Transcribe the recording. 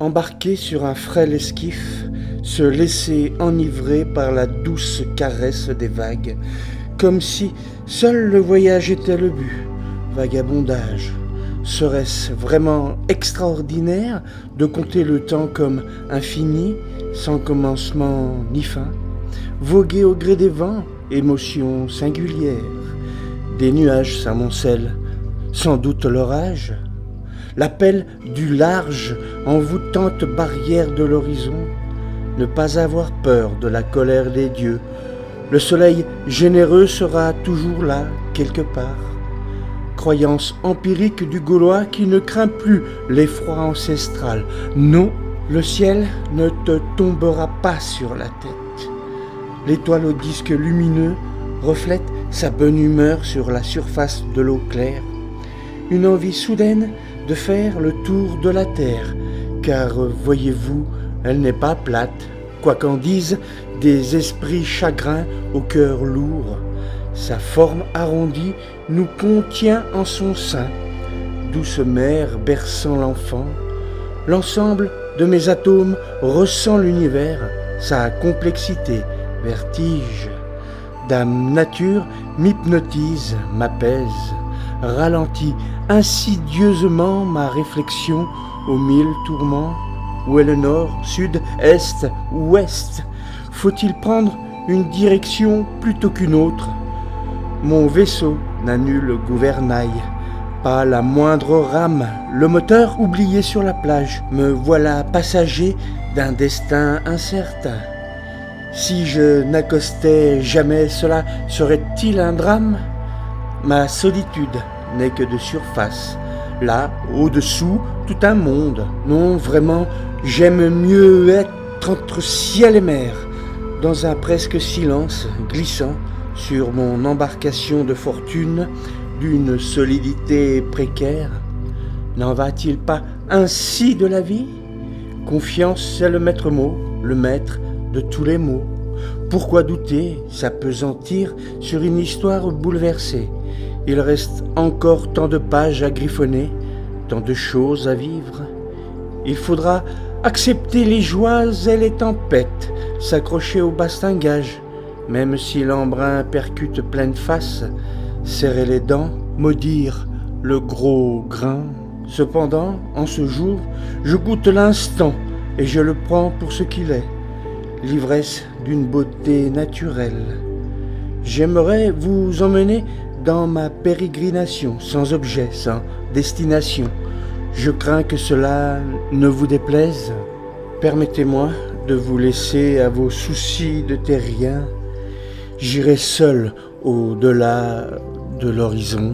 embarquer sur un frêle esquif, se laisser enivrer par la douce caresse des vagues, comme si seul le voyage était le but, vagabondage. Serait-ce vraiment extraordinaire de compter le temps comme infini, sans commencement ni fin? Voguer au gré des vents, émotion singulière. Des nuages s'amoncellent, sans doute l'orage. L'appel du large, envoûtante barrière de l'horizon. Ne pas avoir peur de la colère des dieux. Le soleil généreux sera toujours là, quelque part. Croyance empirique du Gaulois qui ne craint plus l'effroi ancestral. Non, le ciel ne te tombera pas sur la tête. L'étoile au disque lumineux reflète sa bonne humeur sur la surface de l'eau claire. Une envie soudaine de faire le tour de la terre, car voyez-vous, elle n'est pas plate, quoi qu'en disent des esprits chagrins au cœur lourd. Sa forme arrondie nous contient en son sein, douce mère berçant l'enfant. L'ensemble de mes atomes ressent l'univers, sa complexité, vertige. Dame nature m'hypnotise, m'apaise, ralentit insidieusement ma réflexion aux mille tourments. Où est le nord, sud, est, ouest? Faut-il prendre une direction plutôt qu'une autre? Mon vaisseau n'a nul gouvernail, pas la moindre rame, le moteur oublié sur la plage. Me voilà passager d'un destin incertain. Si je n'accostais jamais, cela serait-il un drame? Ma solitude n'est que de surface. Là, au-dessous, tout un monde. Non, vraiment, j'aime mieux être entre ciel et mer, dans un presque silence glissant sur mon embarcation de fortune d'une solidité précaire. N'en va-t-il pas ainsi de la vie? Confiance, c'est le maître mot, le maître de tous les mots. Pourquoi douter, s'appesantir sur une histoire bouleversée? Il reste encore tant de pages à griffonner, tant de choses à vivre. Il faudra accepter les joies et les tempêtes, s'accrocher au bastingage, même si l'embrun percute pleine face, serrer les dents, maudire le gros grain. Cependant, en ce jour, je goûte l'instant et je le prends pour ce qu'il est, l'ivresse d'une beauté naturelle. J'aimerais vous emmener dans ma pérégrination, sans objet, sans destination. Je crains que cela ne vous déplaise. Permettez-moi de vous laisser à vos soucis de terrien. J'irai seul au-delà de l'horizon.